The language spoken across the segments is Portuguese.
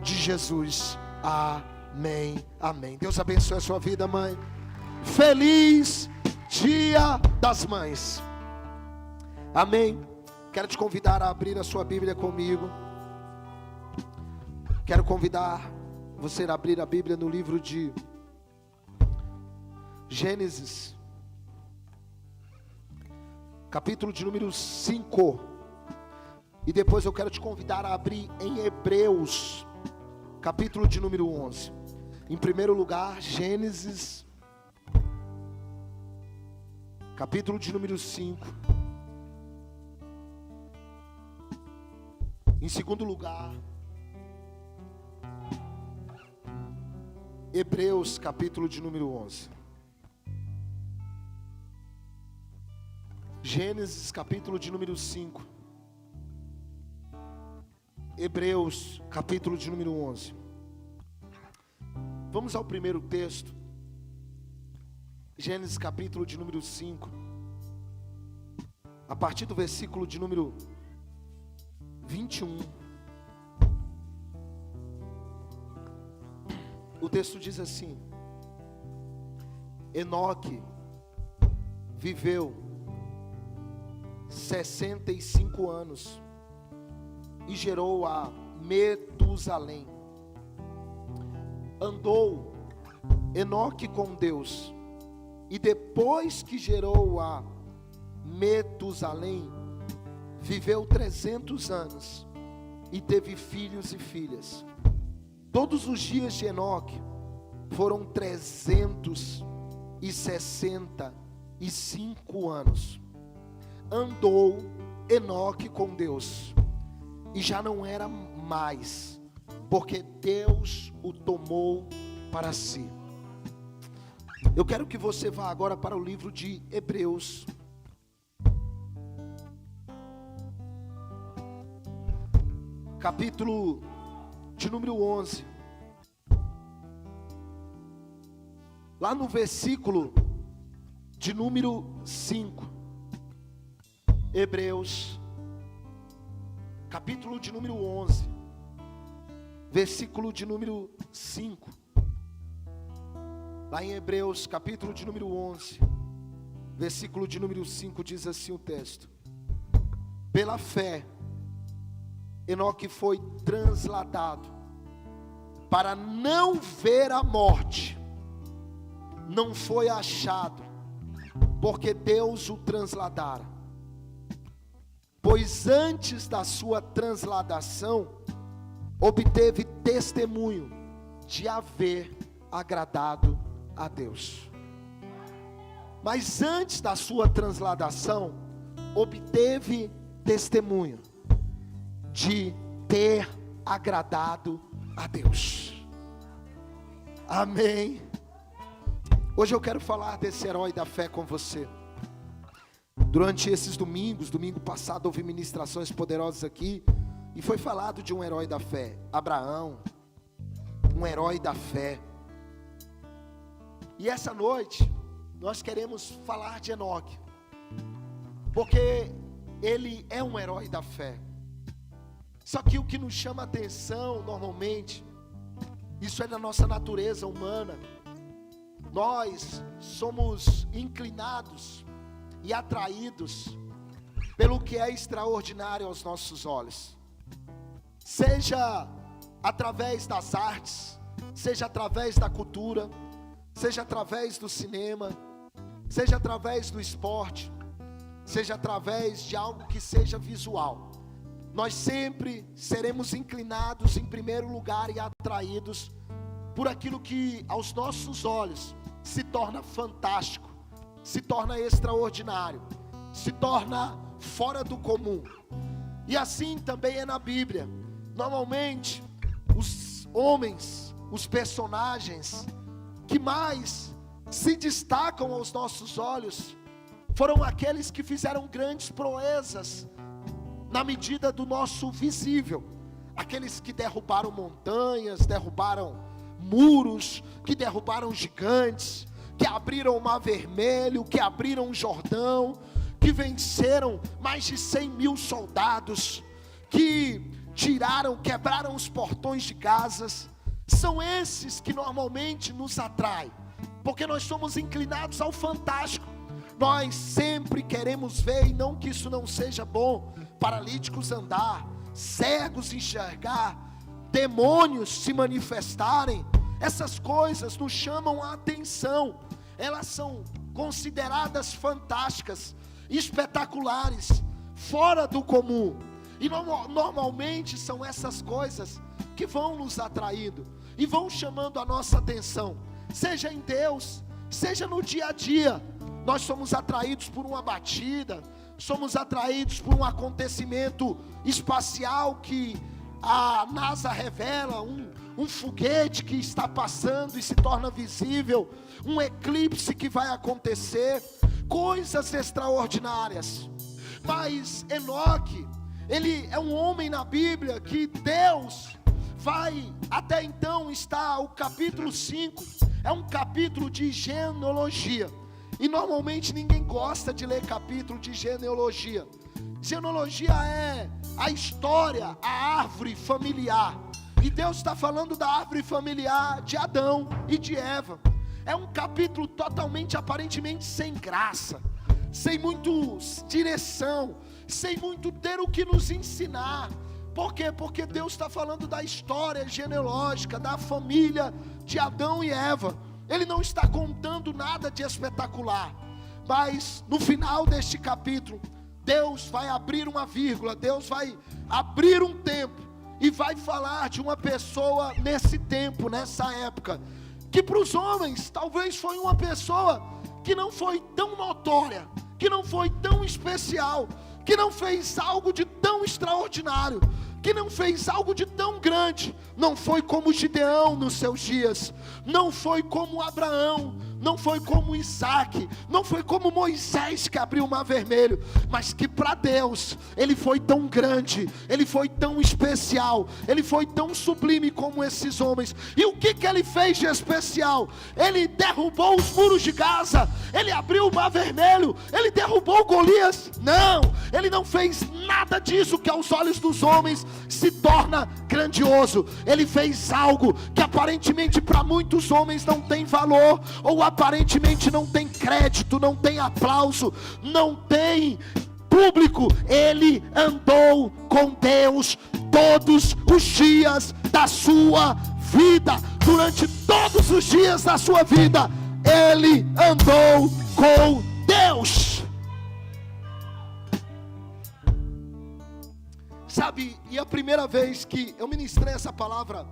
de Jesus. Amém, amém. Deus abençoe a sua vida, mãe. Feliz Dia das Mães. Amém. Quero te convidar a abrir a sua Bíblia comigo. Quero convidar você a abrir a Bíblia no livro de Gênesis, capítulo de número 5. E depois eu quero te convidar a abrir em Hebreus, capítulo de número 11. Em primeiro lugar, Gênesis, capítulo de número 5. Em segundo lugar, Hebreus, capítulo de número 11. Gênesis, capítulo de número 5. Hebreus, capítulo de número 11. Vamos ao primeiro texto. Gênesis, capítulo de número 5. A partir do versículo de número 21. O texto diz assim: Enoque viveu 65 anos e gerou a Metusalém. Andou Enoque com Deus, e depois que gerou a Metusalém, viveu 300 anos e teve filhos e filhas. Todos os dias de Enoque foram 365 anos. Andou Enoque com Deus, e já não era mais, porque Deus o tomou para si. Eu quero que você vá agora para o livro de Hebreus, capítulo de número 11. Lá no versículo de número 5. Hebreus, capítulo de número 11, versículo de número 5. Lá em Hebreus, capítulo de número 11, versículo de número 5, diz assim o texto: Pela fé, Enoque foi transladado para não ver a morte. Não foi achado, porque Deus o transladara. Pois antes da sua transladação, obteve testemunho de haver agradado a Deus. Mas antes da sua transladação, obteve testemunho de ter agradado a Deus. Amém. Hoje eu quero falar desse herói da fé com você. Durante esses domingos, domingo passado houve ministrações poderosas aqui, e foi falado de um herói da fé, Abraão, um herói da fé. E essa noite, nós queremos falar de Enoque, porque ele é um herói da fé. Só que o que nos chama a atenção, normalmente, isso é da nossa natureza humana. Nós somos inclinados e atraídos pelo que é extraordinário aos nossos olhos. Seja através das artes, seja através da cultura, seja através do cinema, seja através do esporte, seja através de algo que seja visual. Nós sempre seremos inclinados em primeiro lugar e atraídos por aquilo que aos nossos olhos se torna fantástico, se torna extraordinário, se torna fora do comum. E assim também é na Bíblia. Normalmente os homens, os personagens que mais se destacam aos nossos olhos foram aqueles que fizeram grandes proezas na medida do nosso visível. Aqueles que derrubaram montanhas, derrubaram muros, que derrubaram gigantes, que abriram o Mar Vermelho, que abriram o Jordão, que venceram mais de 100 mil soldados, que quebraram os portões de casas. São esses que normalmente nos atraem, porque nós somos inclinados ao fantástico. Nós sempre queremos ver, e não que isso não seja bom, paralíticos andar, cegos enxergar, demônios se manifestarem. Essas coisas nos chamam a atenção, elas são consideradas fantásticas, espetaculares, fora do comum. E normalmente são essas coisas que vão nos atraindo e vão chamando a nossa atenção, seja em Deus, seja no dia a dia. Nós somos atraídos por uma batida, somos atraídos por um acontecimento espacial que a NASA revela, um foguete que está passando e se torna visível, um eclipse que vai acontecer, coisas extraordinárias. Mas Enoque, ele é um homem na Bíblia que Deus vai, até então está o capítulo 5, é um capítulo de genealogia, e normalmente ninguém gosta de ler capítulo de genealogia. Genealogia é a história, a árvore familiar, e Deus está falando da árvore familiar de Adão e de Eva. É um capítulo totalmente, aparentemente sem graça, sem muito direção, sem muito ter o que nos ensinar. Por quê? Porque Deus está falando da história genealógica, da família de Adão e Eva. Ele não está contando nada de espetacular, mas no final deste capítulo, Deus vai abrir uma vírgula, Deus vai abrir um tempo, e vai falar de uma pessoa nesse tempo, nessa época, que para os homens talvez foi uma pessoa que não foi tão notória, que não foi tão especial, que não fez algo de tão extraordinário, que não fez algo de tão grande. Não foi como Gideão nos seus dias, não foi como Abraão, não foi como Isaac, não foi como Moisés que abriu o mar vermelho, mas que para Deus ele foi tão grande, ele foi tão especial, ele foi tão sublime como esses homens. E o que ele fez de especial? Ele derrubou os muros de Gaza, ele abriu o mar vermelho, ele derrubou Golias? Não, ele não fez nada disso que aos olhos dos homens se torna grandioso. Ele fez algo que aparentemente para muitos homens não tem valor, ou aparentemente não tem crédito, não tem aplauso, não tem público. Ele andou com Deus todos os dias da sua vida. Durante todos os dias da sua vida, ele andou com Deus. Sabe, e a primeira vez que eu ministrei essa palavra,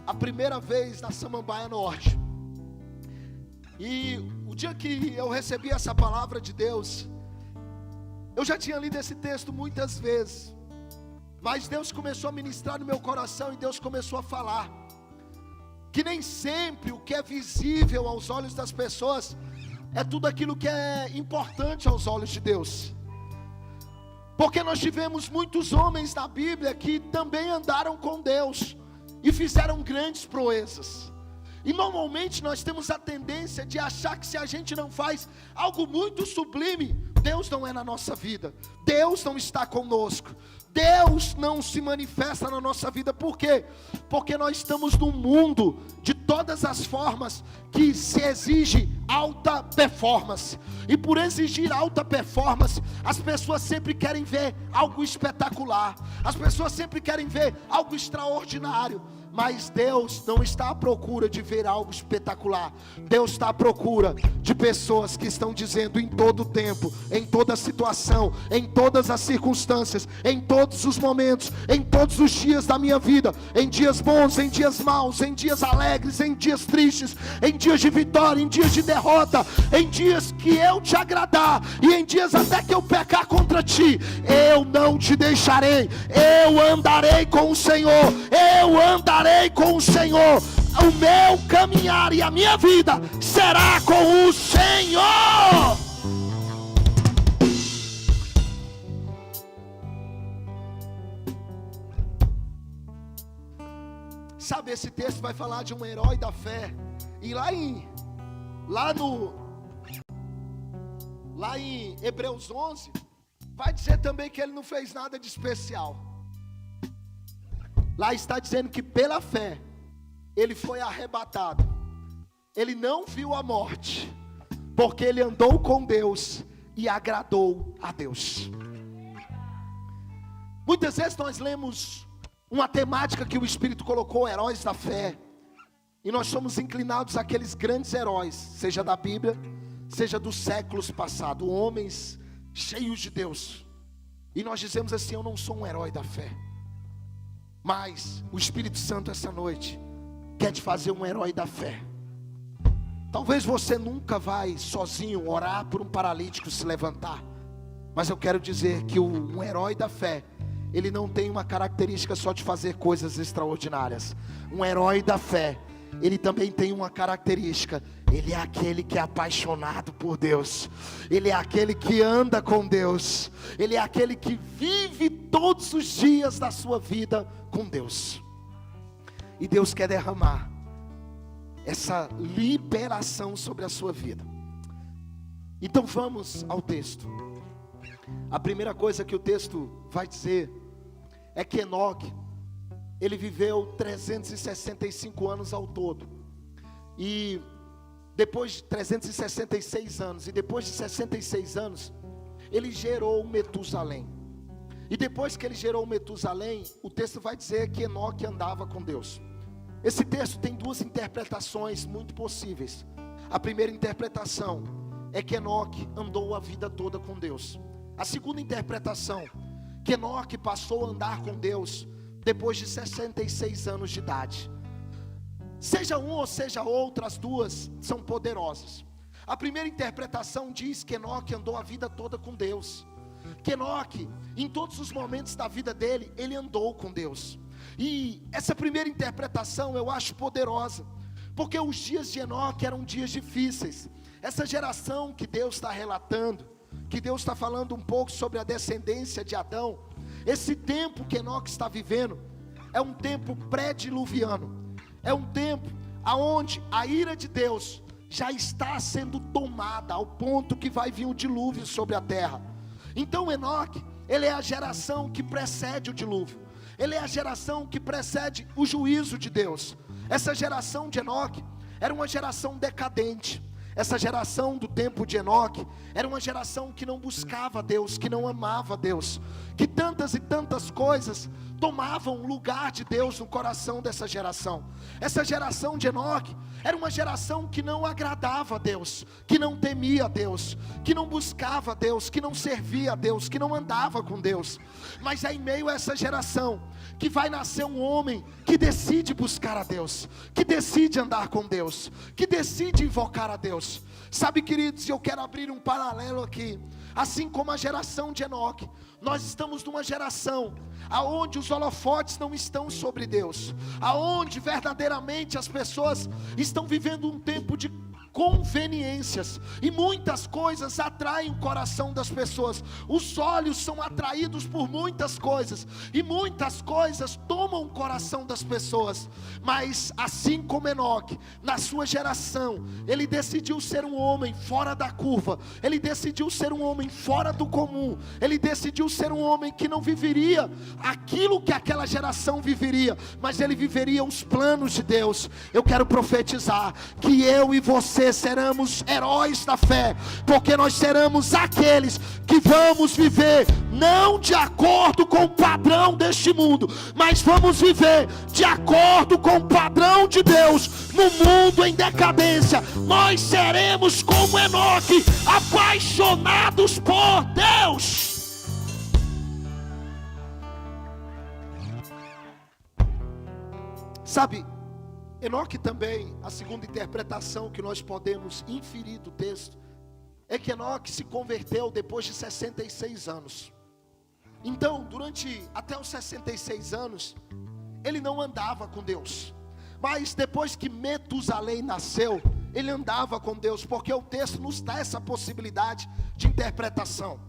a primeira vez na Samambaia Norte, e o dia que eu recebi essa palavra de Deus, eu já tinha lido esse texto muitas vezes, mas Deus começou a ministrar no meu coração, e Deus começou a falar que nem sempre o que é visível aos olhos das pessoas é tudo aquilo que é importante aos olhos de Deus. Porque nós tivemos muitos homens na Bíblia que também andaram com Deus e fizeram grandes proezas. E normalmente nós temos a tendência de achar que se a gente não faz algo muito sublime, Deus não é na nossa vida, Deus não está conosco, Deus não se manifesta na nossa vida. Por quê? Porque nós estamos num mundo de todas as formas que se exige alta performance. E por exigir alta performance, as pessoas sempre querem ver algo espetacular, as pessoas sempre querem ver algo extraordinário. Mas Deus não está à procura de ver algo espetacular. Deus está à procura de pessoas que estão dizendo em todo tempo, em toda situação, em todas as circunstâncias, em todos os momentos, em todos os dias da minha vida, em dias bons, em dias maus, em dias alegres, em dias tristes, em dias de vitória, em dias de derrota, em dias que eu te agradar e em dias até que eu pecar contra ti, eu não te deixarei. Eu andarei com o Senhor, eu andarei com o Senhor. O meu caminhar e a minha vida será com o Senhor. Sabe, esse texto vai falar de um herói da fé. E lá em Hebreus 11 vai dizer também que ele não fez nada de especial. Lá está dizendo que pela fé, ele foi arrebatado. Ele não viu a morte, porque ele andou com Deus e agradou a Deus. Muitas vezes nós lemos uma temática que o Espírito colocou, heróis da fé, e nós somos inclinados àqueles grandes heróis, seja da Bíblia, seja dos séculos passados, homens cheios de Deus, e nós dizemos assim: eu não sou um herói da fé. Mas o Espírito Santo essa noite quer te fazer um herói da fé. Talvez você nunca vai sozinho orar por um paralítico se levantar, mas eu quero dizer que um herói da fé, ele não tem uma característica só de fazer coisas extraordinárias. Um herói da fé, ele também tem uma característica: ele é aquele que é apaixonado por Deus, ele é aquele que anda com Deus, ele é aquele que vive todos os dias da sua vida com Deus. E Deus quer derramar essa liberação sobre a sua vida. Então vamos ao texto. A primeira coisa que o texto vai dizer é que Enoque, ele viveu 365 anos ao todo. E depois de 366 anos, e depois de 66 anos, ele gerou Metusalém. E depois que ele gerou Metusalém, o texto vai dizer que Enoque andava com Deus. Esse texto tem duas interpretações muito possíveis. A primeira interpretação é que Enoque andou a vida toda com Deus. A segunda interpretação, que Enoque passou a andar com Deus depois de 66 anos de idade. Seja um ou seja outra, as duas são poderosas. A primeira interpretação diz que Enoque andou a vida toda com Deus. Que Enoque, em todos os momentos da vida dele, ele andou com Deus. E essa primeira interpretação eu acho poderosa, porque os dias de Enoque eram dias difíceis. Essa geração que Deus está relatando, que Deus está falando um pouco sobre a descendência de Adão, esse tempo que Enoque está vivendo, é um tempo pré-diluviano, é um tempo aonde a ira de Deus já está sendo tomada, ao ponto que vai vir o dilúvio sobre a terra. Então Enoque, ele é a geração que precede o dilúvio, ele é a geração que precede o juízo de Deus. Essa geração de Enoque era uma geração decadente. Essa geração do tempo de Enoque era uma geração que não buscava Deus, que não amava Deus, que tantas e tantas coisas tomavam o lugar de Deus no coração dessa geração. Essa geração de Enoque era uma geração que não agradava a Deus, que não temia a Deus, que não buscava a Deus, que não servia a Deus, que não andava com Deus. Mas é em meio a essa geração que vai nascer um homem que decide buscar a Deus, que decide andar com Deus, que decide invocar a Deus. Sabe, queridos, eu quero abrir um paralelo aqui. Assim como a geração de Enoque, nós estamos numa geração aonde os holofotes não estão sobre Deus, aonde verdadeiramente as pessoas estão vivendo um tempo de conveniências, e muitas coisas atraem o coração das pessoas. Os olhos são atraídos por muitas coisas, e muitas coisas tomam o coração das pessoas. Mas assim como Enoque, na sua geração, ele decidiu ser um homem fora da curva, ele decidiu ser um homem fora do comum, ele decidiu ser um homem que não viveria aquilo que aquela geração viveria, mas ele viveria os planos de Deus. Eu quero profetizar que eu e você seremos heróis da fé, porque nós seremos aqueles que vamos viver não de acordo com o padrão deste mundo, mas vamos viver de acordo com o padrão de Deus. No mundo em decadência, nós seremos como Enoque, apaixonados por Deus. Sabe, Enoque também, a segunda interpretação que nós podemos inferir do texto, é que Enoque se converteu depois de 66 anos. Então, durante até os 66 anos, ele não andava com Deus. Mas depois que Metusalém nasceu, ele andava com Deus, porque o texto nos dá essa possibilidade de interpretação.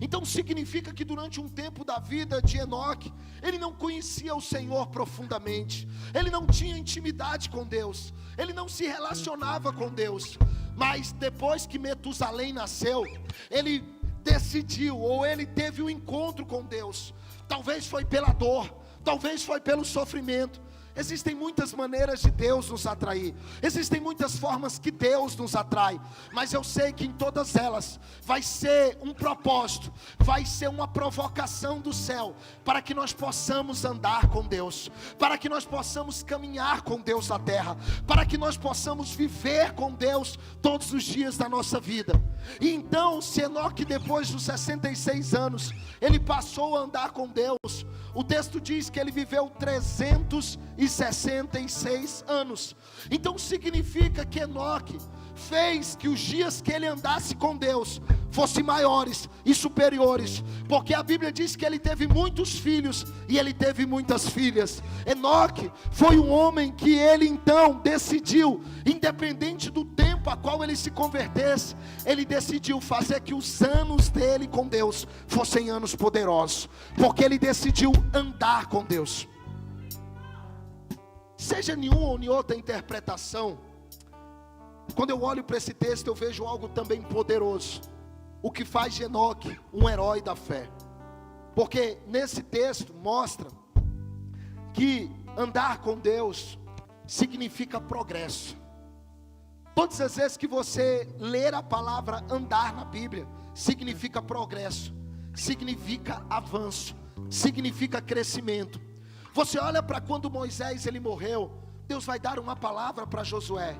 Então significa que durante um tempo da vida de Enoque, ele não conhecia o Senhor profundamente, ele não tinha intimidade com Deus, ele não se relacionava com Deus. Mas depois que Metusalém nasceu, ele decidiu, ou ele teve um encontro com Deus. Talvez foi pela dor, talvez foi pelo sofrimento. Existem muitas maneiras de Deus nos atrair, existem muitas formas que Deus nos atrai, mas eu sei que em todas elas vai ser um propósito, vai ser uma provocação do céu, para que nós possamos andar com Deus, para que nós possamos caminhar com Deus na terra, para que nós possamos viver com Deus todos os dias da nossa vida. E então, se Enoque, depois dos 66 anos, ele passou a andar com Deus, o texto diz que ele viveu 366 anos. Então significa que Enoque fez que os dias que ele andasse com Deus fossem maiores e superiores, porque a Bíblia diz que ele teve muitos filhos e ele teve muitas filhas. Enoque foi um homem que ele então decidiu, independente do tempo a qual ele se convertesse, ele decidiu fazer que os anos dele com Deus fossem anos poderosos, porque ele decidiu andar com Deus. Seja nenhuma ou nenhuma outra interpretação, quando eu olho para esse texto, eu vejo algo também poderoso, o que faz de Enoque um herói da fé, porque nesse texto mostra que andar com Deus significa progresso. Todas as vezes que você ler a palavra andar na Bíblia, significa progresso, significa avanço, significa crescimento. Você olha para quando Moisés ele morreu, Deus vai dar uma palavra para Josué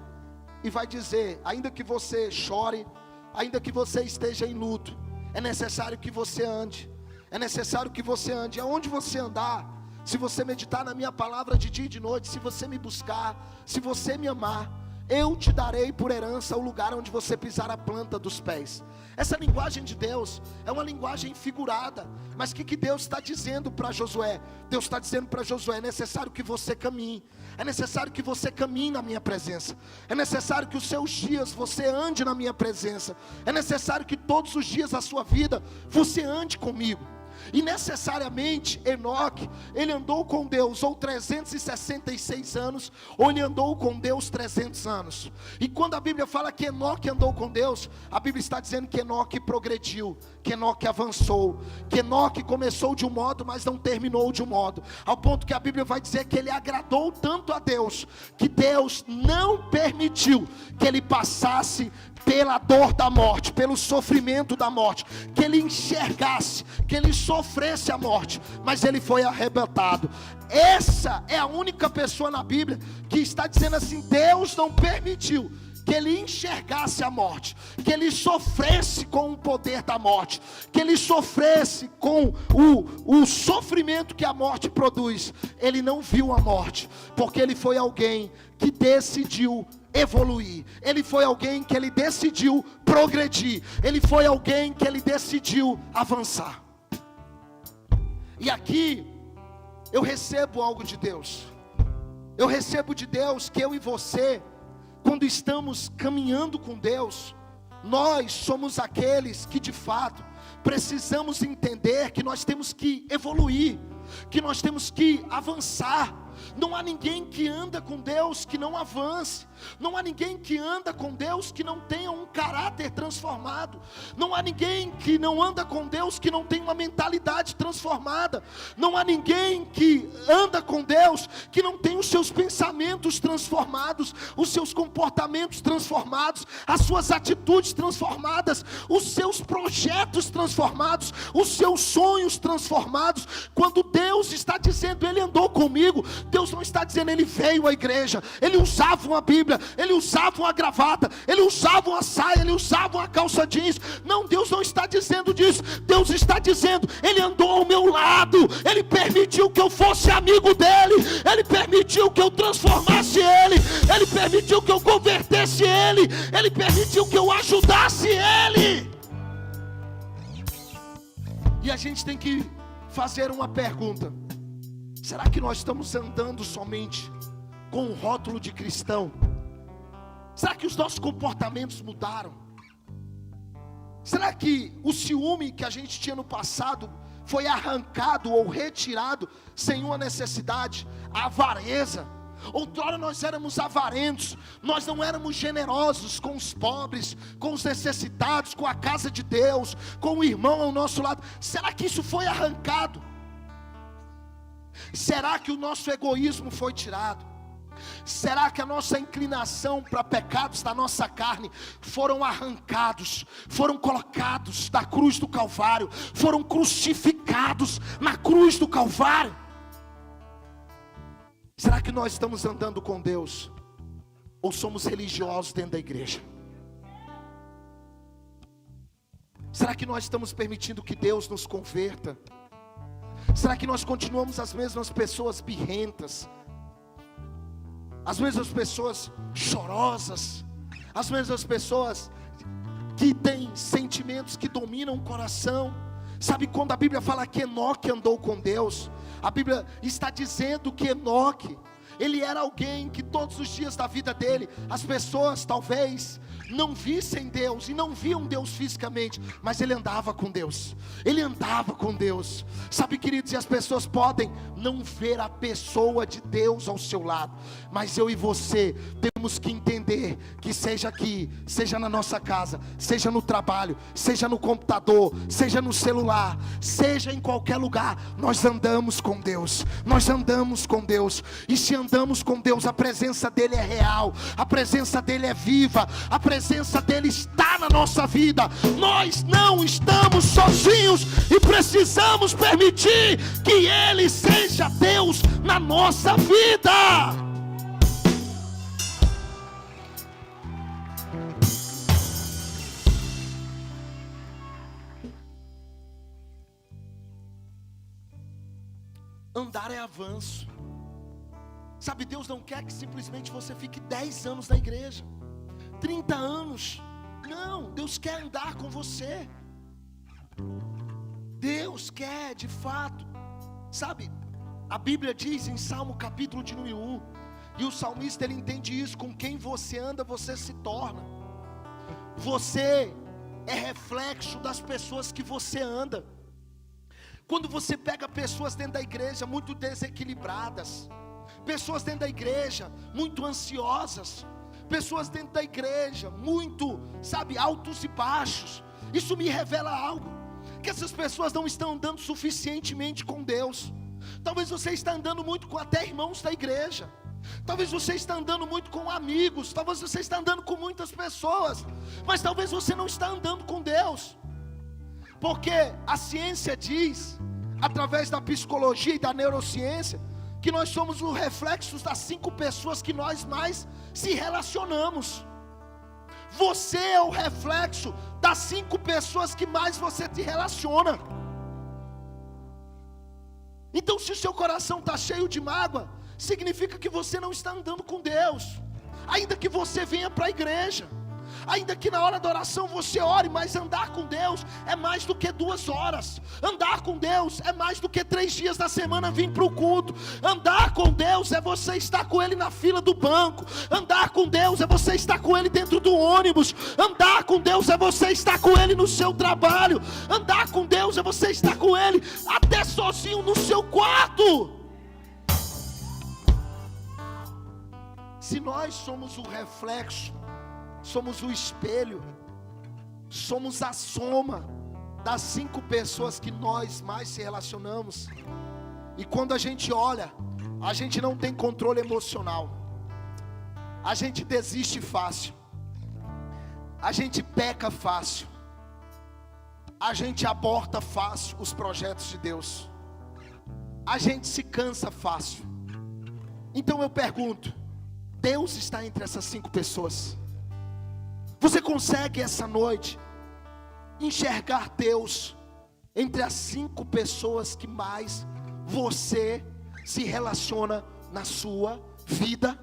e vai dizer: ainda que você chore, ainda que você esteja em luto, é necessário que você ande, é necessário que você ande. Aonde você andar, se você meditar na minha palavra de dia e de noite, se você me buscar, se você me amar, eu te darei por herança o lugar onde você pisar a planta dos pés. Essa linguagem de Deus é uma linguagem figurada, mas o que Deus está dizendo para Josué? Deus está dizendo para Josué: é necessário que você caminhe, é necessário que você caminhe na minha presença, é necessário que os seus dias você ande na minha presença, é necessário que todos os dias da sua vida você ande comigo. E necessariamente Enoque, ele andou com Deus ou 366 anos, ou ele andou com Deus 300 anos. E quando a Bíblia fala que Enoque andou com Deus, a Bíblia está dizendo que Enoque progrediu, que Enoque avançou, que Enoque começou de um modo, mas não terminou de um modo, ao ponto que a Bíblia vai dizer que ele agradou tanto a Deus, que Deus não permitiu que ele passasse pela dor da morte, pelo sofrimento da morte, que ele enxergasse, que ele sofresse a morte, mas ele foi arrebatado. Essa é a única pessoa na Bíblia que está dizendo assim: Deus não permitiu que ele enxergasse a morte, que ele sofresse com o poder da morte, que ele sofresse com o sofrimento que a morte produz. Ele não viu a morte, porque ele foi alguém que decidiu evoluir, ele foi alguém que ele decidiu progredir, ele foi alguém que ele decidiu avançar. E aqui eu recebo algo de Deus, eu recebo de Deus que eu e você, quando estamos caminhando com Deus, nós somos aqueles que de fato precisamos entender que nós temos que evoluir, que nós temos que avançar. Não há ninguém que anda com Deus que não avance, não há ninguém que anda com Deus que não tenha um caráter transformado, não há ninguém que não anda com Deus que não tenha uma mentalidade transformada, não há ninguém que anda com Deus que não tenha os seus pensamentos transformados, os seus comportamentos transformados, as suas atitudes transformadas, os seus projetos transformados, os seus sonhos transformados. Quando Deus está dizendo ele andou comigo, Deus não está dizendo ele veio à igreja, ele usava uma Bíblia, ele usava uma gravata, ele usava uma saia, ele usava uma calça jeans. Não, Deus não está dizendo disso. Deus está dizendo, ele andou ao meu lado, ele permitiu que eu fosse amigo dele, ele permitiu que eu transformasse ele, ele permitiu que eu convertesse ele, ele permitiu que eu ajudasse ele. E a gente tem que fazer uma pergunta: será que nós estamos andando somente com um rótulo de cristão? Será que os nossos comportamentos mudaram? Será que o ciúme que a gente tinha no passado foi arrancado ou retirado sem uma necessidade? A avareza. Outrora nós éramos avarentos, nós não éramos generosos com os pobres, com os necessitados, com a casa de Deus, com o irmão ao nosso lado. Será que isso foi arrancado? Será que o nosso egoísmo foi tirado? Será que a nossa inclinação para pecados da nossa carne foram arrancados, foram colocados da cruz do Calvário, foram crucificados na cruz do Calvário? Será que nós estamos andando com Deus, ou somos religiosos dentro da igreja? Será que nós estamos permitindo que Deus nos converta? Será que nós continuamos as mesmas pessoas birrentas, as mesmas pessoas chorosas, as mesmas pessoas que têm sentimentos que dominam o coração? Sabe, quando a Bíblia fala que Enoque andou com Deus, a Bíblia está dizendo que Enoque, ele era alguém que todos os dias da vida dele, as pessoas talvez não vissem Deus, e não viam Deus fisicamente, mas ele andava com Deus, ele andava com Deus. Sabe, queridos, e as pessoas podem não ver a pessoa de Deus ao seu lado, mas eu e você temos que entender que seja aqui, seja na nossa casa, seja no trabalho, seja no computador, seja no celular, seja em qualquer lugar, nós andamos com Deus, nós andamos com Deus. E se andamos com Deus, a presença dele é real, a presença dele é viva, a presença dele está na nossa vida. Nós não estamos sozinhos e precisamos permitir que ele seja Deus na nossa vida. Andar é avanço. Sabe, Deus não quer que simplesmente você fique 10 anos na igreja, 30 anos. Não, Deus quer andar com você. Deus quer de fato. Sabe, a Bíblia diz em Salmo capítulo de número 1, e o salmista ele entende isso: com quem você anda, você se torna. Você é reflexo das pessoas que você anda. Quando você pega pessoas dentro da igreja muito desequilibradas, pessoas dentro da igreja muito ansiosas, pessoas dentro da igreja muito, sabe, altos e baixos, isso me revela algo, que essas pessoas não estão andando suficientemente com Deus. Talvez você está andando muito com até irmãos da igreja, talvez você está andando muito com amigos, talvez você está andando com muitas pessoas, mas talvez você não está andando com Deus. Porque a ciência diz, através da psicologia e da neurociência, que nós somos os reflexos das 5 pessoas que nós mais se relacionamos. Você é o reflexo das 5 pessoas que mais você se relaciona. Então, se o seu coração está cheio de mágoa, significa que você não está andando com Deus. Ainda que você venha para a igreja, ainda que na hora da oração você ore, mas andar com Deus é mais do que 2 horas. Andar com Deus é mais do que 3 dias da semana vir para o culto. Andar com Deus é você estar com Ele na fila do banco. Andar com Deus é você estar com Ele dentro do ônibus. Andar com Deus é você estar com Ele no seu trabalho. Andar com Deus é você estar com Ele até sozinho no seu quarto. Se nós somos o reflexo, somos o espelho, somos a soma das 5 pessoas que nós mais se relacionamos, e quando a gente olha, a gente não tem controle emocional, a gente desiste fácil, a gente peca fácil, a gente aborta fácil os projetos de Deus, a gente se cansa fácil. Então eu pergunto, Deus está entre essas 5 pessoas? Você consegue essa noite enxergar Deus entre as 5 pessoas que mais você se relaciona na sua vida?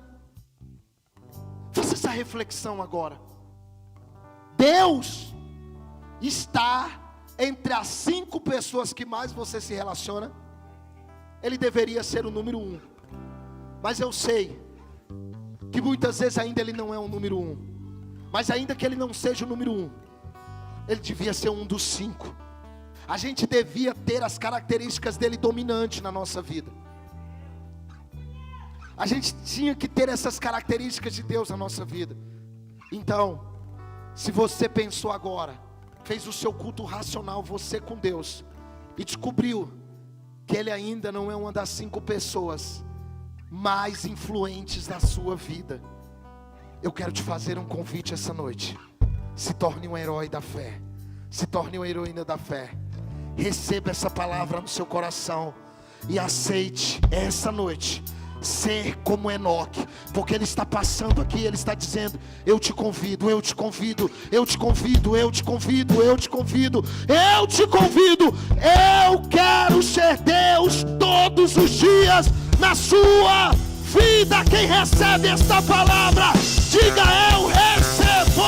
Faça essa reflexão agora. Deus está entre as 5 pessoas que mais você se relaciona? Ele deveria ser o número 1, mas eu sei que muitas vezes ainda ele não é o número 1. Mas ainda que ele não seja o número 1, ele devia ser um dos 5. A gente devia ter as características dele dominante na nossa vida. A gente tinha que ter essas características de Deus na nossa vida. Então, se você pensou agora, fez o seu culto racional, você com Deus, e descobriu que ele ainda não é uma das 5 pessoas mais influentes da sua vida, eu quero te fazer um convite essa noite. Se torne um herói da fé. Se torne uma heroína da fé. Receba essa palavra no seu coração e aceite essa noite ser como Enoque, porque ele está passando aqui, ele está dizendo: eu te convido, eu te convido, eu te convido, eu te convido, eu te convido, eu te convido. Eu quero ser Deus todos os dias na sua vida. Quem recebe esta palavra, diga: eu recebo.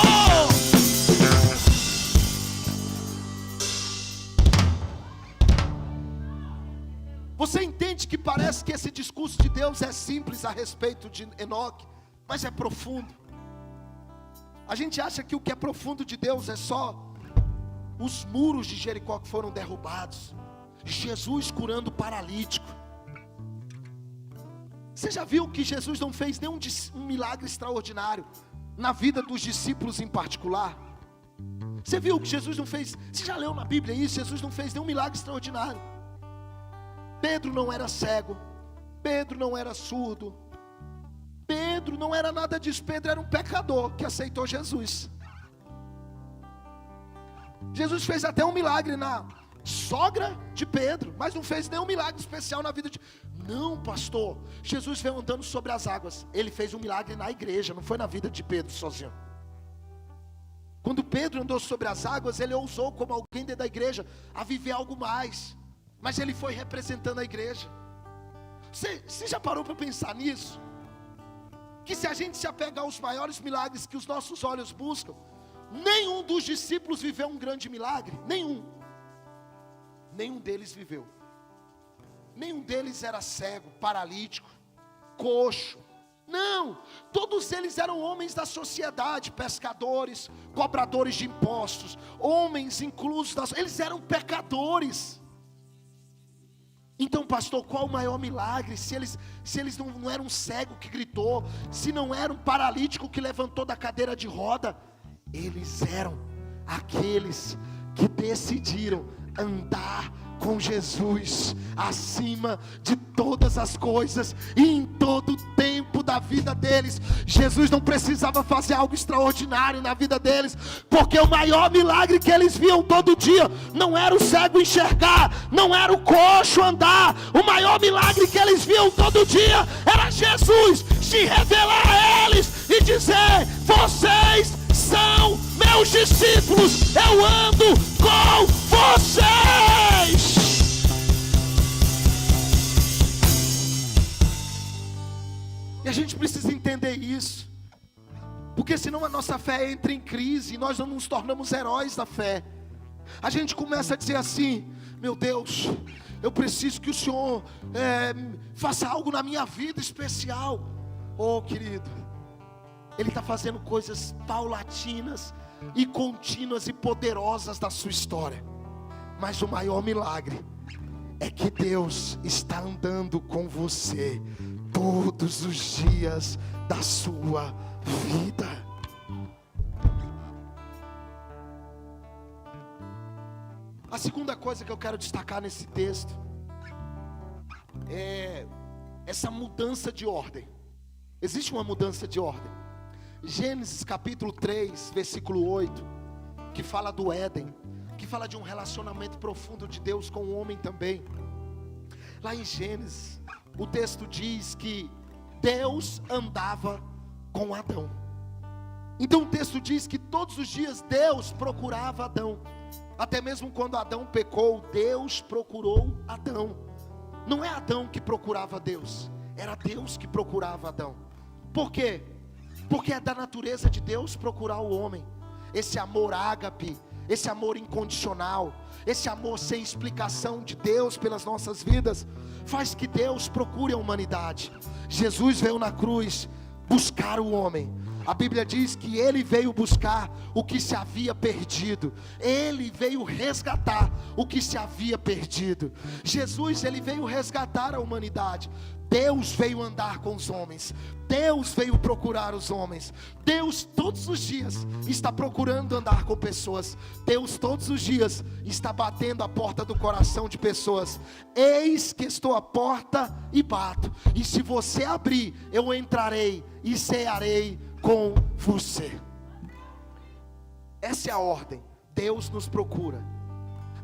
Você entende que parece que esse discurso de Deus é simples a respeito de Enoque, mas é profundo. A gente acha que o que é profundo de Deus é só os muros de Jericó que foram derrubados, Jesus curando o paralítico. Você já viu que Jesus não fez nenhum milagre extraordinário na vida dos discípulos em particular? Você viu que Jesus não fez? Você já leu na Bíblia isso? Jesus não fez nenhum milagre extraordinário. Pedro não era cego, Pedro não era surdo, Pedro não era nada disso. Pedro era um pecador que aceitou Jesus. Jesus fez até um milagre na sogra de Pedro, mas não fez nenhum milagre especial na vida de... Não, pastor, Jesus veio andando sobre as águas. Ele fez um milagre na igreja, não foi na vida de Pedro sozinho. Quando Pedro andou sobre as águas, ele ousou, como alguém dentro da igreja, a viver algo mais. Mas ele foi representando a igreja. Você já parou para pensar nisso? Que se a gente se apegar aos maiores milagres que os nossos olhos buscam, nenhum dos discípulos viveu um grande milagre. Nenhum deles viveu. Nenhum deles era cego, paralítico, coxo. Não, todos eles eram homens da sociedade, pescadores, cobradores de impostos, homens inclusos, eles eram pecadores. Então, pastor, qual o maior milagre? Se eles não eram um cego que gritou, se não era um paralítico que levantou da cadeira de roda, eles eram aqueles que decidiram andar com Jesus acima de todas as coisas e em todo o tempo da vida deles. Jesus não precisava fazer algo extraordinário na vida deles, porque o maior milagre que eles viam todo dia não era o cego enxergar, não era o coxo andar. O maior milagre que eles viam todo dia era Jesus se revelar a eles e dizer: vocês são meus discípulos, eu ando com vocês. E a gente precisa entender isso, porque senão a nossa fé entra em crise e nós não nos tornamos heróis da fé. A gente começa a dizer assim: meu Deus, eu preciso que o Senhor faça algo na minha vida especial. Oh, querido, Ele está fazendo coisas paulatinas e contínuas e poderosas da sua história. Mas o maior milagre é que Deus está andando com você todos os dias da sua vida. A segunda coisa que eu quero destacar nesse texto é essa mudança de ordem. Existe uma mudança de ordem. Gênesis capítulo 3, versículo 8, que fala do Éden, que fala de um relacionamento profundo de Deus com o homem também. Lá em Gênesis, o texto diz que Deus andava com Adão. Então o texto diz que todos os dias Deus procurava Adão. Até mesmo quando Adão pecou, Deus procurou Adão. Não é Adão que procurava Deus, era Deus que procurava Adão. Por quê? Porque é da natureza de Deus procurar o homem. Esse amor ágape, esse amor incondicional, esse amor sem explicação de Deus pelas nossas vidas, faz que Deus procure a humanidade. Jesus veio na cruz buscar o homem. A Bíblia diz que Ele veio buscar o que se havia perdido. Ele veio resgatar o que se havia perdido. Jesus, Ele veio resgatar a humanidade. Deus veio andar com os homens, Deus veio procurar os homens. Deus todos os dias está procurando andar com pessoas. Deus todos os dias está batendo a porta do coração de pessoas. Eis que estou à porta e bato, e se você abrir, eu entrarei e cearei com você. Essa é a ordem. Deus nos procura,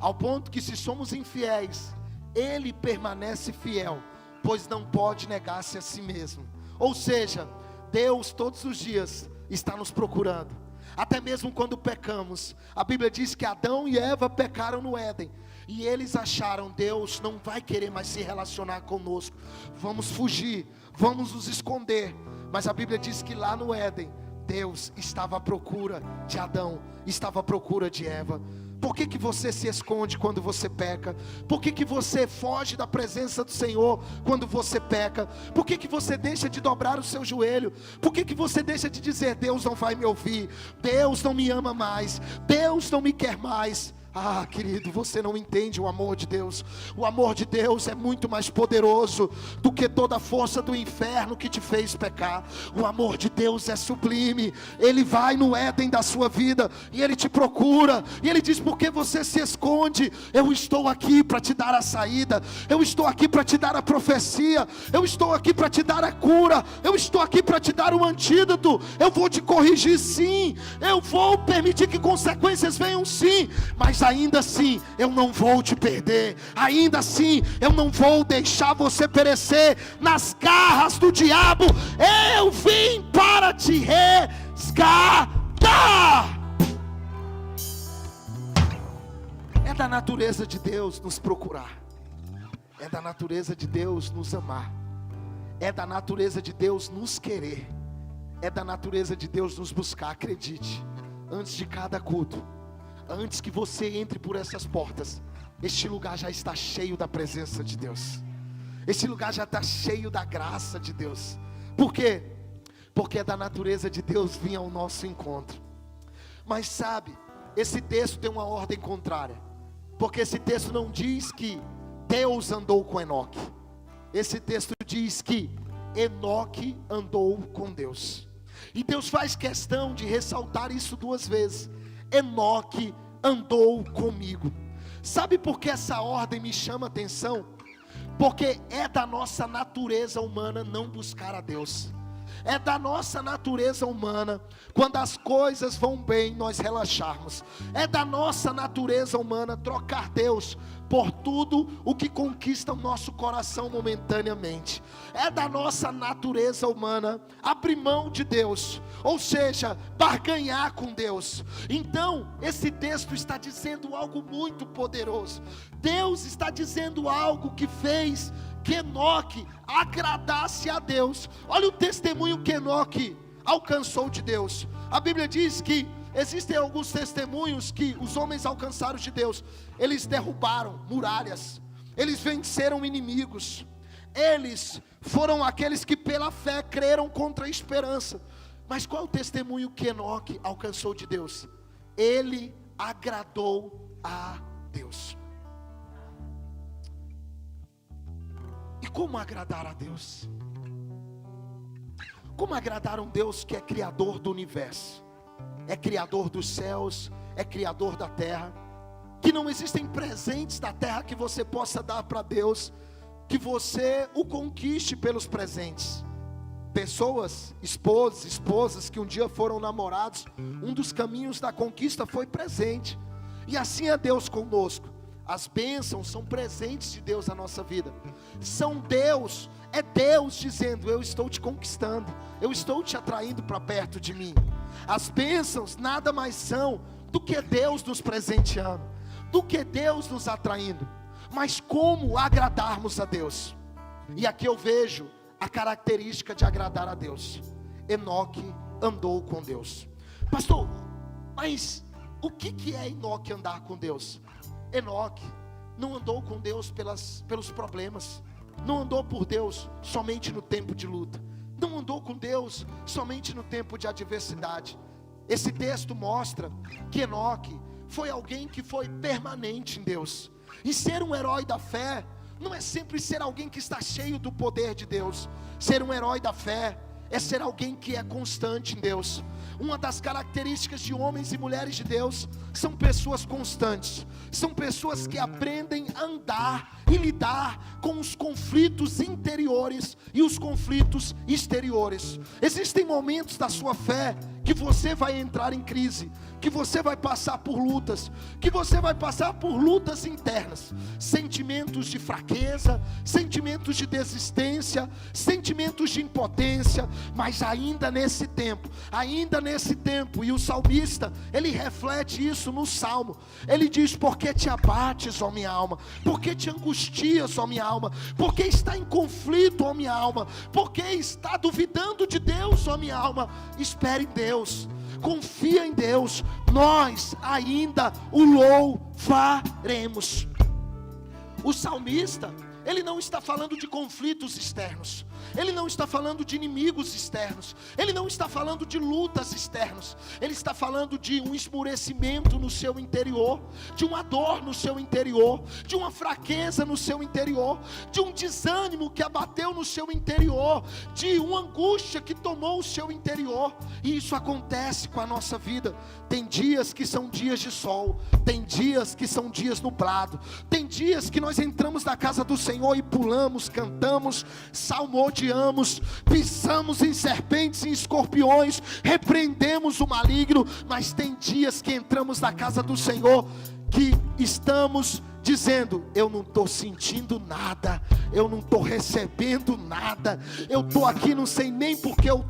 ao ponto que se somos infiéis, Ele permanece fiel, pois não pode negar-se a si mesmo. Ou seja, Deus todos os dias está nos procurando. Até mesmo quando pecamos, a Bíblia diz que Adão e Eva pecaram no Éden, e eles acharam: Deus não vai querer mais se relacionar conosco, vamos fugir, vamos nos esconder. Mas a Bíblia diz que lá no Éden, Deus estava à procura de Adão, estava à procura de Eva. Por que você se esconde quando você peca? Por que você foge da presença do Senhor quando você peca? Por que você deixa de dobrar o seu joelho? Por que você deixa de dizer: Deus não vai me ouvir, Deus não me ama mais, Deus não me quer mais? Ah, querido, você não entende o amor de Deus. O amor de Deus é muito mais poderoso do que toda a força do inferno que te fez pecar. O amor de Deus é sublime. Ele vai no Éden da sua vida e Ele te procura, e Ele diz: por que você se esconde? Eu estou aqui para te dar a saída, eu estou aqui para te dar a profecia, eu estou aqui para te dar a cura, eu estou aqui para te dar o antídoto. Eu vou te corrigir, sim, eu vou permitir que consequências venham, sim, mas ainda assim eu não vou te perder, ainda assim eu não vou deixar você perecer nas garras do diabo. Eu vim para te resgatar. É da natureza de Deus nos procurar, é da natureza de Deus nos amar, é da natureza de Deus nos querer, é da natureza de Deus nos buscar. Acredite, antes de cada culto, antes que você entre por essas portas, este lugar já está cheio da presença de Deus. Este lugar já está cheio da graça de Deus. Por quê? Porque é da natureza de Deus vir ao nosso encontro. Mas sabe, esse texto tem uma ordem contrária. Porque esse texto não diz que Deus andou com Enoque. Esse texto diz que Enoque andou com Deus. E Deus faz questão de ressaltar isso duas vezes: Enoque andou comigo. Sabe por que essa ordem me chama a atenção? Porque é da nossa natureza humana não buscar a Deus. É da nossa natureza humana, quando as coisas vão bem, nós relaxarmos. É da nossa natureza humana trocar Deus por tudo o que conquista o nosso coração momentaneamente. É da nossa natureza humana abrir mão de Deus, ou seja, barganhar com Deus. Então, esse texto está dizendo algo muito poderoso. Deus está dizendo algo que fez que Enoque agradasse a Deus. Olha o testemunho que Enoque alcançou de Deus. A Bíblia diz que existem alguns testemunhos que os homens alcançaram de Deus. Eles derrubaram muralhas, eles venceram inimigos, eles foram aqueles que pela fé creram contra a esperança. Mas qual é o testemunho que Enoque alcançou de Deus? Ele agradou a Deus. E como agradar a Deus? Como agradar a um Deus que é criador do universo, é criador dos céus, é criador da terra, que não existem presentes da terra que você possa dar para Deus, que você o conquiste pelos presentes. Pessoas, esposas que um dia foram namorados, um dos caminhos da conquista foi presente. E assim é Deus conosco. As bênçãos são presentes de Deus na nossa vida. É Deus dizendo: eu estou te conquistando, eu estou te atraindo para perto de mim. As bênçãos nada mais são do que Deus nos presenteando, do que Deus nos atraindo. Mas como agradarmos a Deus? E aqui eu vejo a característica de agradar a Deus. Enoque andou com Deus. Pastor, mas o que é Enoque andar com Deus? Enoque não andou com Deus pelos problemas, não andou por Deus somente no tempo de luta, não andou com Deus somente no tempo de adversidade. Esse texto mostra que Enoque foi alguém que foi permanente em Deus. E ser um herói da fé não é sempre ser alguém que está cheio do poder de Deus. Ser um herói da fé é ser alguém que é constante em Deus. Uma das características de homens e mulheres de Deus são pessoas constantes, são pessoas que aprendem a andar e lidar com os conflitos interiores e os conflitos exteriores. Existem momentos da sua fé que você vai entrar em crise, que você vai passar por lutas, que você vai passar por lutas internas, sentimentos de fraqueza, sentimentos de desistência, sentimentos de impotência, mas ainda nesse tempo, e o salmista, ele reflete isso no Salmo, ele diz: por que te abates, ó minha alma? Por que te angustias, ó minha alma? Por que está em conflito, ó minha alma? Por que está duvidando de Deus, ó minha alma? Espere em Deus, confia em Deus, nós ainda o louvaremos. O salmista, ele não está falando de conflitos externos, ele não está falando de inimigos externos, ele não está falando de lutas externas, ele está falando de um esmurecimento no seu interior, de uma dor no seu interior, de uma fraqueza no seu interior, de um desânimo que abateu no seu interior, de uma angústia que tomou o seu interior. E isso acontece com a nossa vida. Tem dias que são dias de sol, tem dias que são dias nublados, tem dias que nós entramos na casa do Senhor e pulamos, cantamos, salmodiamos, pisamos em serpentes e escorpiões, repreendemos o maligno. Mas tem dias que entramos na casa do Senhor que estamos dizendo: eu não estou sentindo nada, eu não estou recebendo nada, eu estou aqui, não sei nem porque eu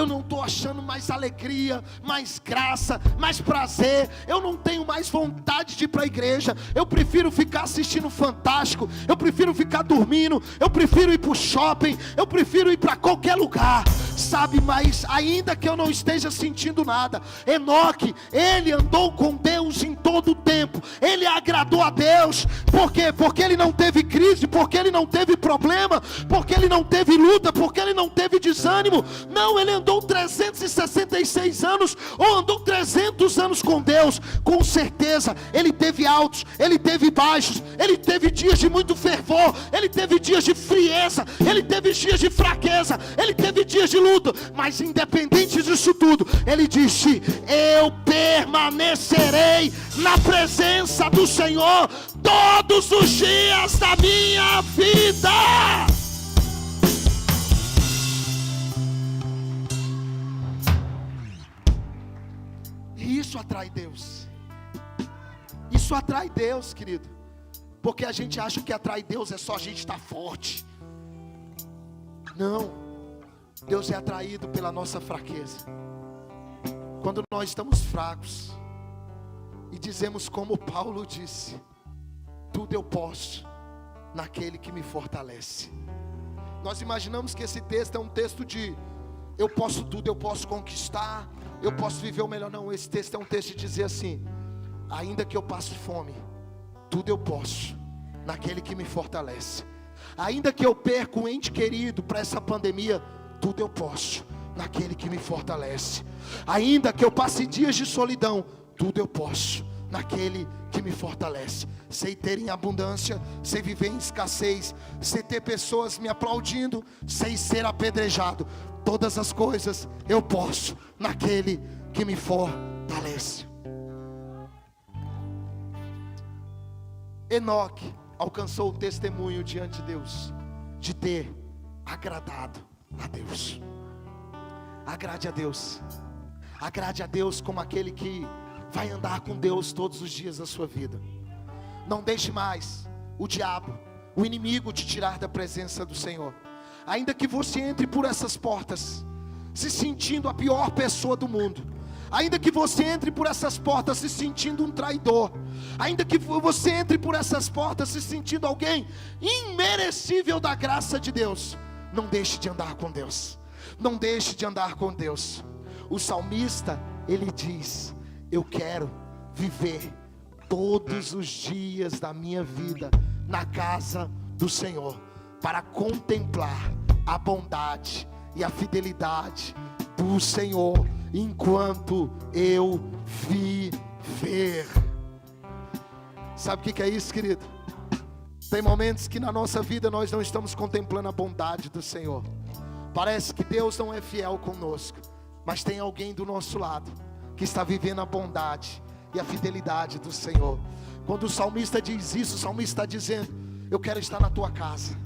não estou achando mais alegria, mais graça, mais prazer, eu não tenho mais vontade de ir para a igreja, eu prefiro ficar assistindo Fantástico, eu prefiro ficar dormindo, eu prefiro ir para o shopping, eu prefiro ir para qualquer lugar, sabe? Mas ainda que eu não esteja sentindo nada, Enoque, ele andou com Deus em todo o tempo, ele agradou a Deus. Por quê? Porque ele não teve crise, porque ele não teve problema, porque ele não teve luta, porque ele não teve desânimo. Não, ele andou 366 anos, ou andou 300 anos com Deus. Com certeza, ele teve altos, ele teve baixos, ele teve dias de muito fervor, ele teve dias de frieza, ele teve dias de fraqueza, ele teve dias de luta. Mas independente disso tudo, ele disse: eu permanecerei na presença do Senhor todos os dias da minha vida. E isso atrai Deus. Isso atrai Deus, querido. Porque a gente acha que atrai Deus é só a gente estar forte. Não. Deus é atraído pela nossa fraqueza. Quando nós estamos fracos e dizemos como Paulo disse: tudo eu posso naquele que me fortalece. Nós imaginamos que esse texto é um texto de eu posso tudo, eu posso conquistar, eu posso viver o melhor. Não, esse texto é um texto de dizer assim: ainda que eu passe fome, tudo eu posso naquele que me fortalece. Ainda que eu perca um ente querido para essa pandemia, tudo eu posso naquele que me fortalece. Ainda que eu passe dias de solidão, tudo eu posso naquele que me fortalece. Sei ter em abundância, sei viver em escassez, sei ter pessoas me aplaudindo, sei ser apedrejado. Todas as coisas eu posso naquele que me fortalece. Enoque alcançou o testemunho diante de Deus de ter agradado a Deus. Agrade a Deus. Agrade a Deus como aquele que vai andar com Deus todos os dias da sua vida. Não deixe mais o diabo, o inimigo, te tirar da presença do Senhor. Ainda que você entre por essas portas se sentindo a pior pessoa do mundo, ainda que você entre por essas portas se sentindo um traidor, ainda que você entre por essas portas se sentindo alguém imerecível da graça de Deus, não deixe de andar com Deus. Não deixe de andar com Deus. O salmista, ele diz: eu quero viver todos os dias da minha vida na casa do Senhor, para contemplar a bondade e a fidelidade do Senhor enquanto eu viver. Sabe o que é isso, querido? Tem momentos que na nossa vida nós não estamos contemplando a bondade do Senhor. Parece que Deus não é fiel conosco, mas tem alguém do nosso lado que está vivendo a bondade e a fidelidade do Senhor. Quando o salmista diz isso, o salmista está dizendo: eu quero estar na tua casa,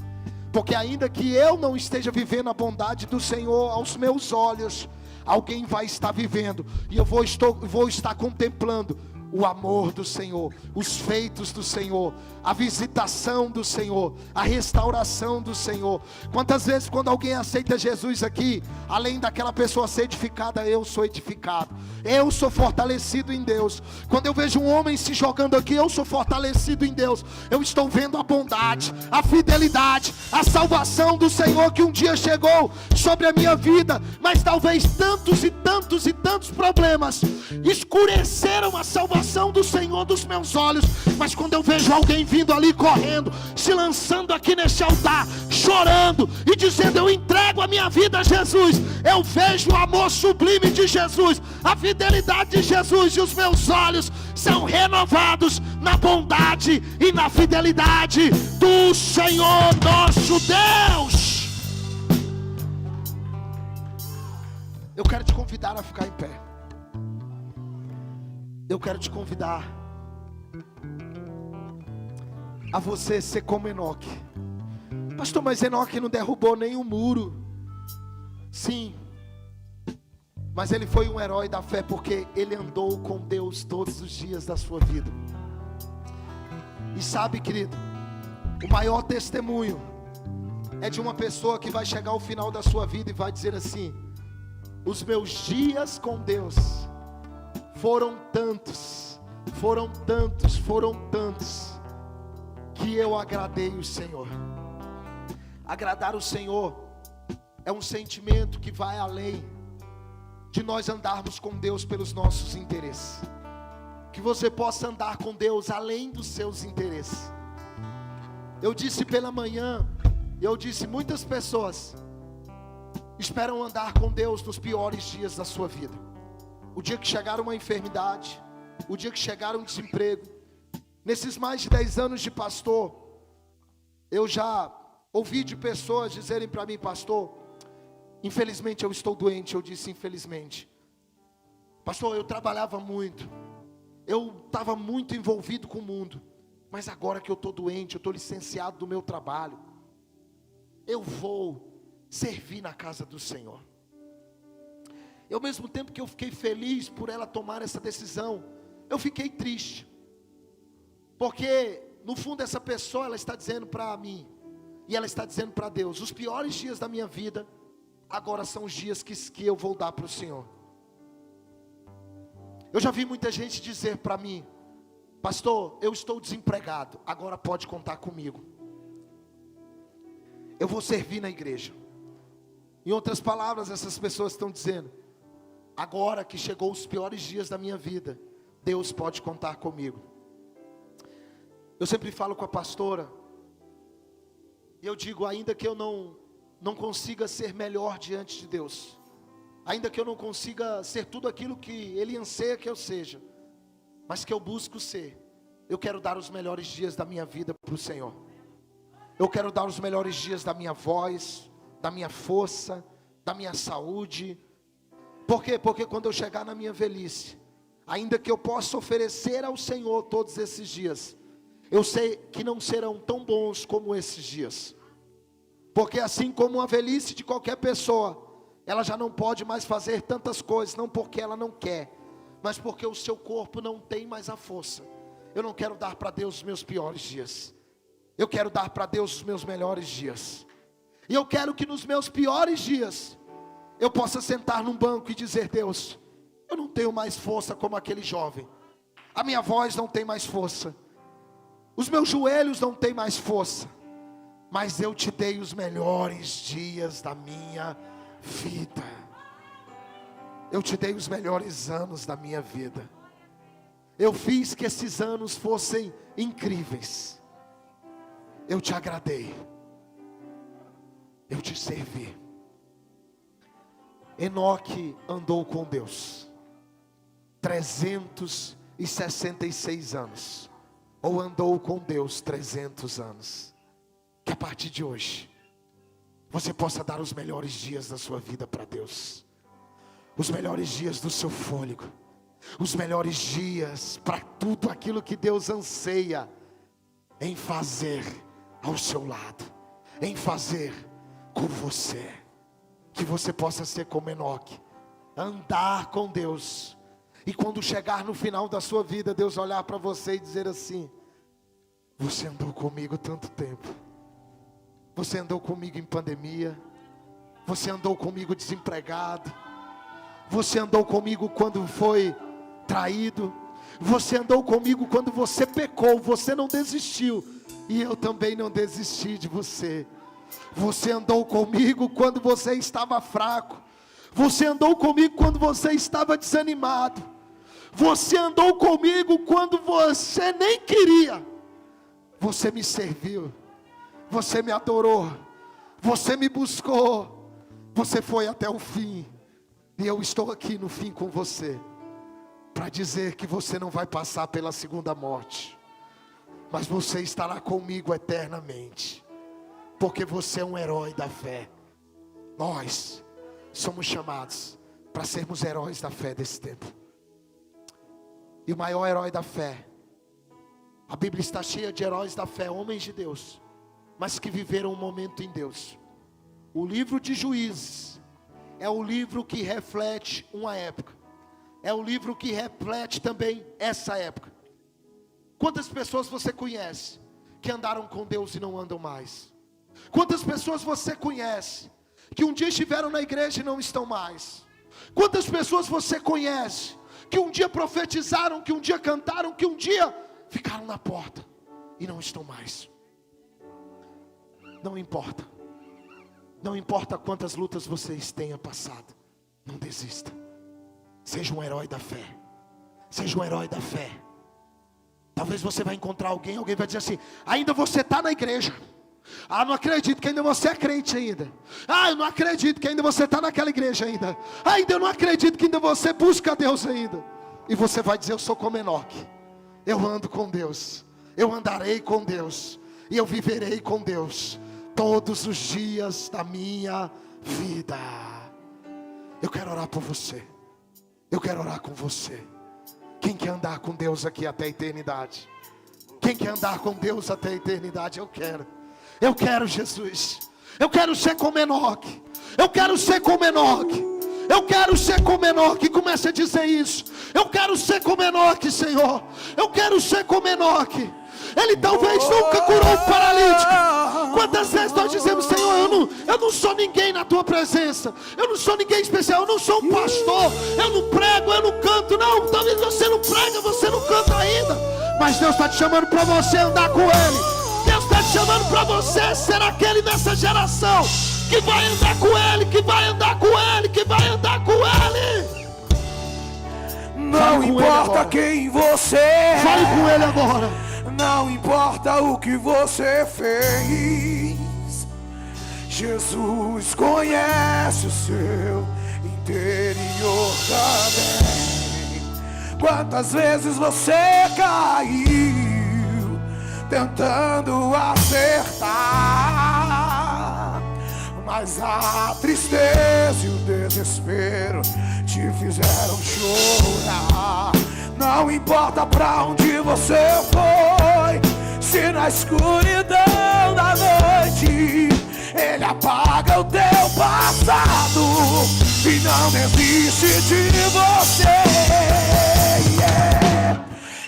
porque ainda que eu não esteja vivendo a bondade do Senhor aos meus olhos, alguém vai estar vivendo, e eu vou estar contemplando o amor do Senhor, os feitos do Senhor, a visitação do Senhor, a restauração do Senhor. Quantas vezes quando alguém aceita Jesus aqui, além daquela pessoa ser edificada, eu sou edificado, eu sou fortalecido em Deus. Quando eu vejo um homem se jogando aqui, eu sou fortalecido em Deus. Eu estou vendo a bondade, a fidelidade, a salvação do Senhor que um dia chegou sobre a minha vida. Mas talvez tantos e tantos e tantos problemas escureceram a salvação do Senhor dos meus olhos. Mas quando eu vejo alguém vindo ali correndo, se lançando aqui nesse altar, chorando e dizendo: eu entrego a minha vida a Jesus, eu vejo o amor sublime de Jesus, a fidelidade de Jesus, e os meus olhos são renovados na bondade e na fidelidade do Senhor nosso Deus. Eu quero te convidar a ficar em pé. Eu quero te convidar a você ser como Enoque. Pastor, mas Enoque não derrubou nenhum muro. Sim, mas ele foi um herói da fé, porque ele andou com Deus todos os dias da sua vida. E sabe, querido, o maior testemunho é de uma pessoa que vai chegar ao final da sua vida e vai dizer assim: os meus dias com Deus foram tantos, que eu agradei o Senhor. Agradar o Senhor é um sentimento que vai além de nós andarmos com Deus pelos nossos interesses. Que você possa andar com Deus além dos seus interesses. Eu disse pela manhã, muitas pessoas esperam andar com Deus nos piores dias da sua vida. O dia que chegar uma enfermidade, o dia que chegar um desemprego. Nesses mais de 10 anos de pastor, eu já ouvi de pessoas dizerem para mim: pastor, infelizmente eu estou doente. Eu disse: infelizmente. Pastor, eu trabalhava muito, eu estava muito envolvido com o mundo, mas agora que eu estou doente, eu estou licenciado do meu trabalho, eu vou servir na casa do Senhor. E ao mesmo tempo que eu fiquei feliz por ela tomar essa decisão, eu fiquei triste, porque no fundo essa pessoa, ela está dizendo para mim, e ela está dizendo para Deus: os piores dias da minha vida, agora são os dias que eu vou dar para o Senhor. Eu já vi muita gente dizer para mim: pastor, eu estou desempregado, agora pode contar comigo, eu vou servir na igreja. Em outras palavras, essas pessoas estão dizendo: agora que chegou os piores dias da minha vida, Deus pode contar comigo. Eu sempre falo com a pastora, e eu digo: ainda que eu não consiga ser melhor diante de Deus, ainda que eu não consiga ser tudo aquilo que Ele anseia que eu seja, mas que eu busco ser, eu quero dar os melhores dias da minha vida para o Senhor. Eu quero dar os melhores dias da minha voz, da minha força, da minha saúde. Por quê? Porque quando eu chegar na minha velhice, ainda que eu possa oferecer ao Senhor todos esses dias, eu sei que não serão tão bons como esses dias. Porque assim como a velhice de qualquer pessoa, ela já não pode mais fazer tantas coisas, não porque ela não quer, mas porque o seu corpo não tem mais a força. Eu não quero dar para Deus os meus piores dias, eu quero dar para Deus os meus melhores dias. E eu quero que nos meus piores dias, eu possa sentar num banco e dizer: Deus, eu não tenho mais força como aquele jovem, a minha voz não tem mais força, os meus joelhos não têm mais força, mas eu te dei os melhores dias da minha vida. Eu te dei os melhores anos da minha vida. Eu fiz que esses anos fossem incríveis. Eu te agradei. Eu te servi. Enoque andou com Deus 366 anos. ou andou com Deus 300 anos. Que a partir de hoje, você possa dar os melhores dias da sua vida para Deus. Os melhores dias do seu fôlego. Os melhores dias para tudo aquilo que Deus anseia em fazer ao seu lado. Em fazer com você. Que você possa ser como Enoque. Andar com Deus. E quando chegar no final da sua vida, Deus olhar para você e dizer assim: você andou comigo tanto tempo. Você andou comigo em pandemia. Você andou comigo desempregado. Você andou comigo quando foi traído. Você andou comigo quando você pecou. Você não desistiu. E eu também não desisti de você. Você andou comigo quando você estava fraco. Você andou comigo quando você estava desanimado. Você andou comigo quando você nem queria. Você me serviu. Você me adorou. Você me buscou. Você foi até o fim. E eu estou aqui no fim com você, para dizer que você não vai passar pela segunda morte, mas você estará comigo eternamente. Porque você é um herói da fé. Nós somos chamados para sermos heróis da fé desse tempo. E o maior herói da fé, a Bíblia está cheia de heróis da fé, homens de Deus, mas que viveram um momento em Deus. O livro de Juízes é o livro que reflete uma época. É o livro que reflete também essa época. Quantas pessoas você conhece que andaram com Deus e não andam mais? Quantas pessoas você conhece que um dia estiveram na igreja e não estão mais? Quantas pessoas você conhece que um dia profetizaram, que um dia cantaram, que um dia ficaram na porta e não estão mais? Não importa. Não importa quantas lutas vocês tenham passado, não desista. Seja um herói da fé. Seja um herói da fé. Talvez você vai encontrar alguém vai dizer assim: ainda você está na igreja. Ah, não acredito que ainda você é crente ainda. Ah, eu não acredito que ainda você está naquela igreja ainda. Ainda eu não acredito que ainda você busca Deus ainda. E você vai dizer: eu sou como Enoque. Eu ando com Deus. Eu andarei com Deus. E eu viverei com Deus todos os dias da minha vida. Eu quero orar por você. Eu quero orar com você. Quem quer andar com Deus aqui até a eternidade? Quem quer andar com Deus até a eternidade? Eu quero. Eu quero, Jesus. Eu quero ser como Enoque. Eu quero ser como Enoque. Eu quero ser como Enoque. Comece a dizer isso. Eu quero ser como Enoque, Senhor. Eu quero ser como Enoque. Ele talvez nunca curou o paralítico. Quantas vezes nós dizemos: Senhor, eu não sou ninguém na tua presença. Eu não sou ninguém especial. Eu não sou um pastor. Eu não prego, eu não canto. Não, talvez você não prega, você não canta ainda. Mas Deus está te chamando para você andar com Ele. Deus está te chamando para você ser aquele nessa geração que vai andar com Ele, que vai andar com Ele, que vai andar com Ele. Não importa quem você é. Fale com Ele agora. Não importa o que você fez, Jesus conhece o seu interior também. Quantas vezes você caiu tentando acertar, mas a tristeza e o desespero te fizeram chorar. Não importa pra onde você foi, se na escuridão da noite Ele apaga o teu passado e não desiste de você.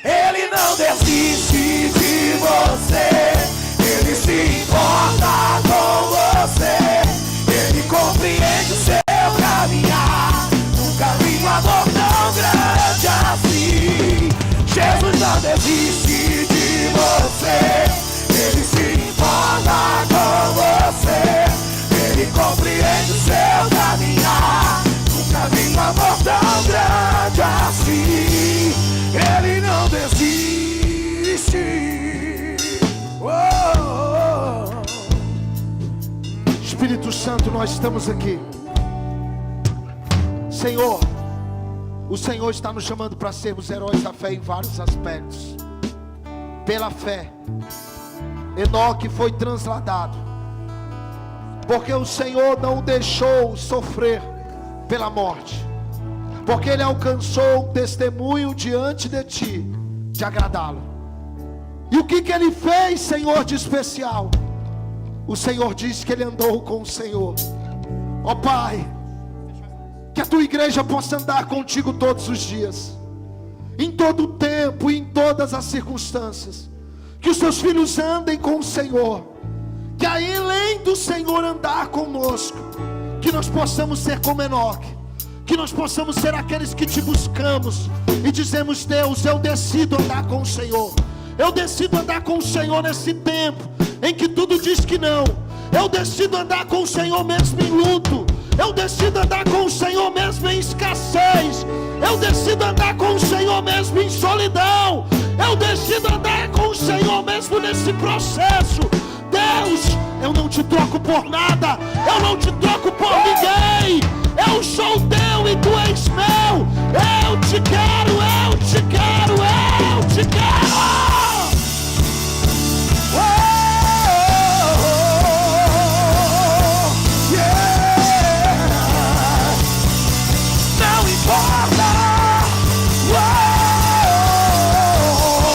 Ele não desiste de você. Ele se importa com você. Ele compreende o seu caminhar. Nunca vi um amor tão grande assim. Jesus não desiste de você. Ele se importa com você. Ele compreende o seu caminhar. Nunca vi um amor tão grande assim. Ele não desiste. Espírito Santo, nós estamos aqui. Senhor, o Senhor está nos chamando para sermos heróis da fé em vários aspectos. Pela fé, Enoque foi transladado, porque o Senhor não o deixou sofrer pela morte, porque ele alcançou um testemunho diante de ti, de agradá-lo. E o que ele fez, Senhor, de especial? O Senhor diz que ele andou com o Senhor. Ó Pai, que a tua igreja possa andar contigo todos os dias, em todo o tempo e em todas as circunstâncias. Que os teus filhos andem com o Senhor, que além do Senhor andar conosco, que nós possamos ser como Enoque, que nós possamos ser aqueles que te buscamos e dizemos: Deus, eu decido andar com o Senhor. Eu decido andar com o Senhor nesse tempo em que tudo diz que não. Eu decido andar com o Senhor mesmo em luto. Eu decido andar com o Senhor mesmo em escassez. Eu decido andar com o Senhor mesmo em solidão. Eu decido andar com o Senhor mesmo nesse processo. Deus, eu não te troco por nada. Eu não te troco por ninguém. Eu sou teu e tu és meu. Eu te quero.